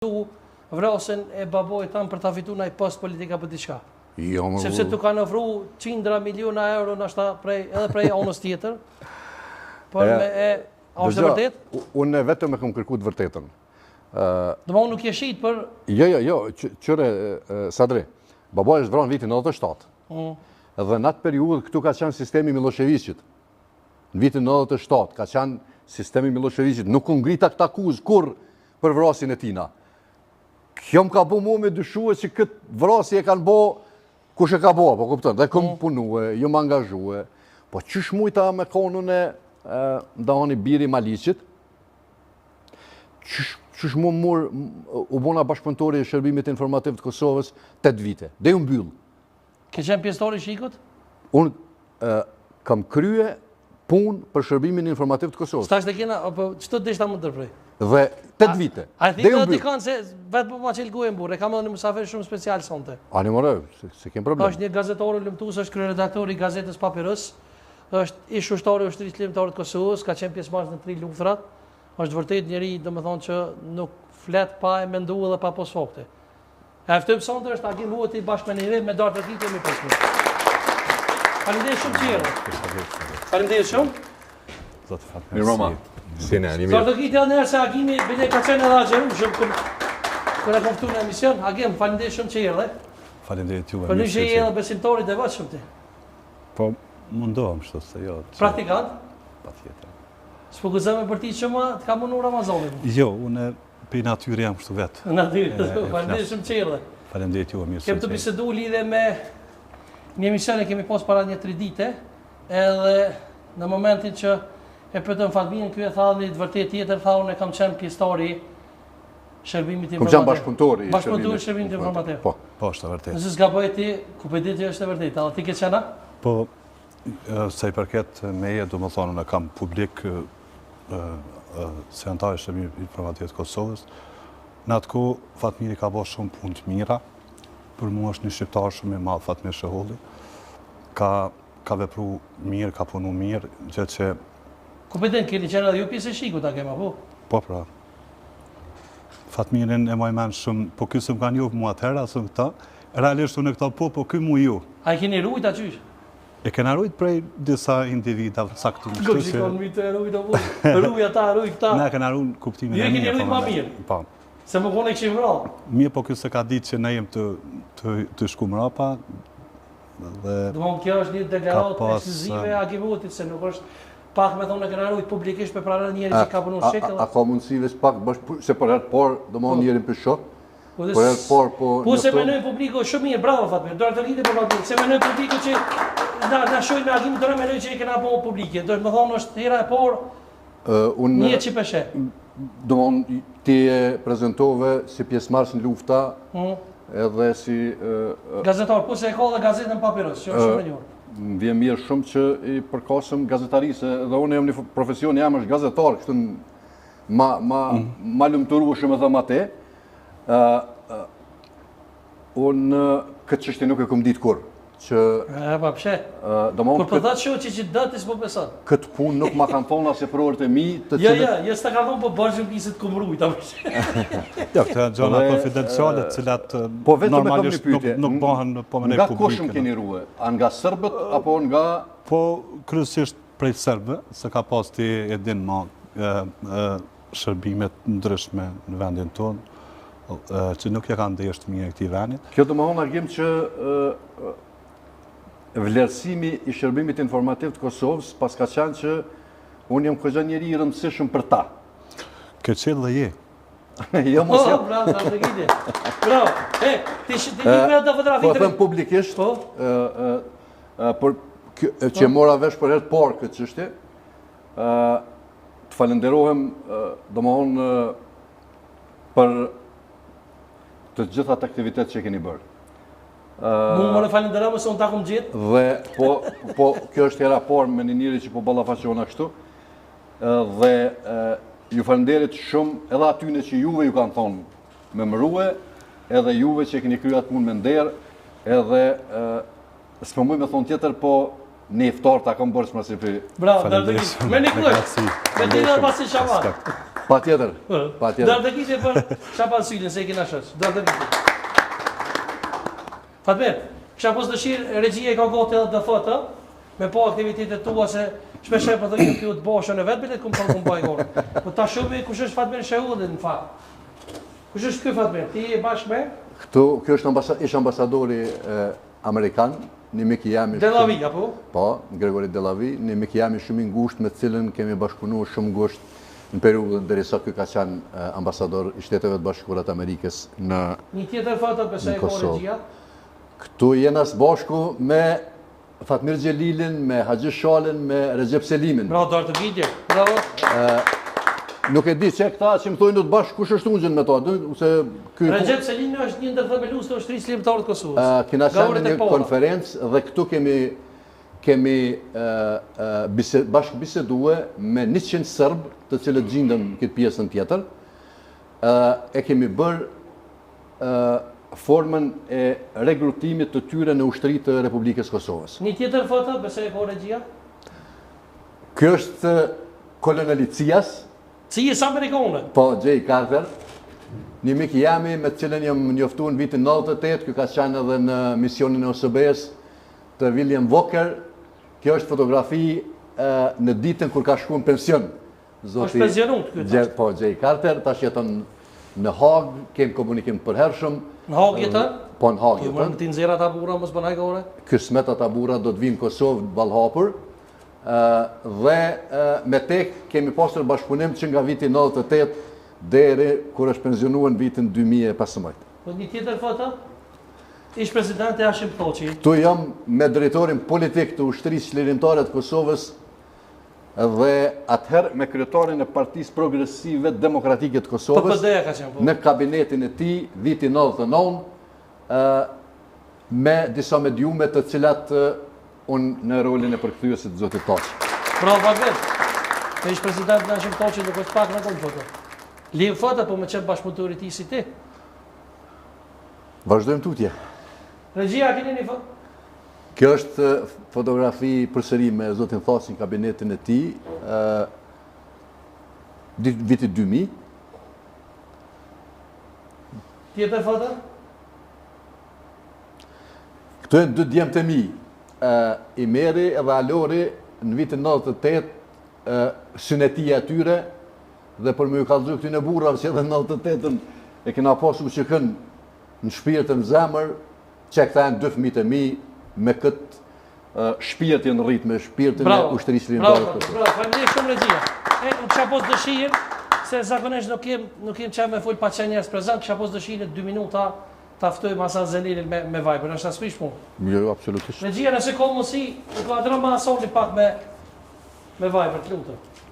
vrasën e babojt tanë për ta fitu në i post politika për diçka. Jo, sepse tu kanë ofru qindra miliona euro nashta edhe prej anës tjetër. Por a është vërtet? Unë vetëm e kam kërku të vërtetën. Do më unë nuk je shit për... Jo, qëre, Sadri, baboj është vranë vitin 97. Dhe në atë periudhë këtu ka qenë sistemi Miloševićit. Në vitin 97 ka qenë sistemi Miloševićit. Nuk unë ngrita këtë akuzë kur për vrasin e tina. Kjo më ka bo mu me dyshue që këtë vrasi e kanë bo kush e ka bo, po kuptën, dhe këmë punue, ju më angazhue. Po qysh mujta me konun e ndahoni Biri Maliqit, qysh mu u bona bashkëpunëtori e shërbimit informativ të Kosovës 8 vite, dhe ju mbyllë. Ke qenë pjesëtori shikut? Unë kam krye punë për shërbimin informativ të Kosovës. Stash dhe kena, qëto deshta më tërprej? Dhe 8 vite. A e thikë dhe dikon se vetë po ma qelë gojën burë, e kam edhe një musafir shumë special sonte. A një mërë, se kem problem. është një gazetori lëmtus, është kryeredaktori i gazetës Papirës, është ish ushtari i ushtrisë lëmtare të Kosovës, ka qenë pjesëmarrës në 3 luftrat, është vërtet njëri, domethënë që nuk flet pa e mendu edhe pa pos fakte. E ftym sonte është Agim Hueti bashkë me neve me dartë të kemi pasur. Faleminderit shumë tjerë. Faleminderit shumë. Mirë Roma. Si ne, një mirë. Sot do kiti edhe nërë se Agimi bile ka qenë edhe agjeru, shumë kër e këftu në emision. Agim, falenderit shumë që erdhe. Falenderit juve. Për një që i edhe besimtori dhe vëtë shumë ti. Po, mundohem shto se jo. Praktikant? Pa tjetër. S'po gëzëme për ti që ma të ka mundu Ramazonin? Jo, unë për natyrë jam kështu vetë. Natyrë, falenderit shumë që erdhe. Falenderit juve, mirë. Kem të bisedu lidhe me një emision e kemi pos para një 3 dite, edhe në momentin që e pëtëm Fatminën, kjo e thadhi të vërtet tjetër, tha unë e kam qenë pjesëtori shërbimit informativ. Kom qenë bashkëpunëtori i shërbimit informativ. Po, është e vërtet. Nëse s'gaboj ti, ku për ditë është e vërtet, a ti ke qena? Po, se i përket meje, do më thonë, në kam publik se antarë shërbimit informativ të Kosovës. Në atë ku, Fatmiri ka bo shumë punë të mira, për mu është një shqiptar shumë i madh Fatmir Sheholli. Ka vepru mirë, ka punu mirë, gjithë që... Ku pëtën, keni qenë edhe ju pjesë e shiku ta kema, po? Po, pra. Fatmirin e moj menë shumë, po kësë më kanë ju mua të hera, së këta, realisht unë e këta po këj mu ju. A i keni rujt a qysh? E kena rujt prej disa individa saktu në shtu se... Shikon mi të rujt a po, rujt ata, rujt këta. Ne kena rujt kuptimin e mirë. Ju e keni rujt ma mirë? Po. Se më kone këshim vra? Mirë, po kësë ka ditë që ne jem të shku mrapa. Dëmon, kjo është një deklarat ekskluzive Agimutit, se nuk është pak me thonë në këna rujt publikisht për prarë njeri që ka punu shekë. A ka mundësi veç pak, se për herë por, dëmon njerin për shok, për herë por, po... Po se menoj publiko shumë mirë, bravo Fatmir, do të rriti për Fatmir, se menoj publiko që na shojnë me Agimit, do në menoj që i këna po publike, do të më thonë është hera e por, një që peshe. Dëmon, ti e prezentove si pjesëmarrës në lufta, edhe si... Gazetar, po se e ka dhe gazetën Papirës, që është shumë e njërë. Më vjen mirë shumë që i përkasëm gazetarisë, dhe unë jam një profesion, jam është gazetar, kështu ma lumëturu shumë edhe ma te. Unë këtë qështi nuk e këmë ditë kur, që... E, pa pëshe, kur përthat shumë që dëtis po pesat. Këtë punë nuk ma kanë thonë asë e për orët e mi, të cilët... Ja, s'ta kanë thonë po bërgjën pisit këmruj, ta pëshe. Ja, këtë janë gjona konfidencialet, cilat normalisht nuk bëhen po mënej publike. Nga kushëm keni ruhe? A nga Sërbët, apo nga... Po, kryesisht prej Sërbë, se ka pas ti e din ma shërbimet ndryshme në vendin tonë, që nuk e kanë ndeshtë mirë e këti vendit. Kjo të më honë Agim që vlerësimi i shërbimit informativ të Kosovës, pas ka qenë që unë jam këgja njeri i rëndësishëm për ta. Këtë qëllë dhe je. Jo, mos jam. Bravo, bravo, të gjite. Bravo. Ti një me të fotografi të rritë. Po, thëmë publikisht, që mora vesh për herë por këtë qështje, të falenderohem, do më honë, për të gjithat aktivitet që keni bërë. Më më në falenderojmë se unë ta kom gjithë. Dhe, po, kjo është hera por me një njëri që po ballafaqohen kështu. Dhe ju falenderit shumë edhe atyne që juve ju kanë thonë me mërue, edhe juve që keni kryer atë punë me nder, edhe s'po muj me thonë tjetër, po ne iftar ta kam bërë s'ma si për... Bravo, me një klësh. Me një dhe pasi shabat. Patjetër. Dërë të kite për shapan sylin, se i kina shësh. Dërë të kite. Fatmir, kisha pos dëshirë, regjia i ka gote edhe dhe thotë, me po aktivitetet tua se shpeshe për dhe kjo të boshën e vetë, bilet këmë thonë këmë bajë gorë. Po ta shumë, kush është Fatmir Shehudin në fakt? Kush është kjo Fatmir? Ti e bashkë me? Këtu, kjo është ambasadori Amerikan, një mik i jami... Delavi, apo? Po, Gregori Delavi, një mik i jami shumë i ngusht me cilën kemi bashkëpunu shumë ngusht në periudhën derisa ky ka qenë ambasador i Shteteve të Bashkuara të Amerikës në Një tjetër foto besoj ka regjia. Këtu jena së bashku me Fatmir Xhelilin, me Haxhi Shalin, me Recep Selimin. Bravo, dorë të video. Bravo. Nuk e di që këta që më thojnë do të bashkë kush është ungjën me to. Recep Selimi është një ndër themelues të ushtrisë ligjore të Kosovës. Kena qenë në një konferencë dhe këtu kemi bashkë bisedue me 100 Serbë të cilët gjindën këtë pjesën tjetër. E kemi bërë formën e regrutimit të tyre në ushtri të Republikës Kosovës. Një tjetër foto, besoj e ka regjia? Kjo është koloneli Cias. Cias Amerikane? Po, Jay Carter. Një mik jami me të cilën jam njoftuar në vitin 98, kjo ka qenë edhe në misionin e OSBE-s të William Walker. Kjo është fotografi në ditën kur ka shkuar në pension. Është pensionuar ky? Po, Jay Carter, tash jeton në Hag, kemë komunikim përhershëm. Në Hag jeton? Po, në Hag jeton. Më të nxjerra tabura mos bënaj gore? Kësmet tabura do të vinë në Kosovë ballhapur. Dhe me tek kemi pasur bashkëpunim që nga viti 98 deri kur është pensionuar në vitin 2015. Po një tjetër foto? Ish presidenti Hashim Thoçi. Tu jam me drejtorin politik të ushtrisë lirimtare të Kosovës dhe atëherë me kryetarin e Partisë Progresive Demokratike të Kosovës. PPD-ja ka qenë po. Në kabinetin e tij viti 99 me disa mediume të cilat unë në rolin e përkthyesit të zotit Thoçi. Bravo Bagdad. Me ish president në Hashim Thoçi nuk është pak në kom foto. Lim foto po me qenë bashkëpunëtori ti si ti. Vazhdojmë tutje. Regjia keni një foto? Kjo është fotografi përsëri me zotin Thoçi në kabinetin e tij viti 2000. Tjetër foto? Këto e dy djemt e mi. Imeri edhe Alori në vitin 98 synetia e tyre dhe për më ju kallëzu këty në burra që edhe 98-ën e kena pasu që kënë në shpirtën zemër që këta e në 2 fëmijët e mi me këtë shpirtin rrit me shpirtin e ushtrisë lirimtare të Kosovës. Bravo, faleminderit shumë regjia. Unë kisha pas dëshirë se zakonisht nuk kem çaj me fol pa çaj njerëz prezant, kisha pas dëshirë 2 minuta ta ftoj Hasan Zelilin me Viber, është as prish punë. Jo, absolutisht. Regjia nëse ka mundësi, do të vazhdojmë ma asoni pak me Viber, lutem.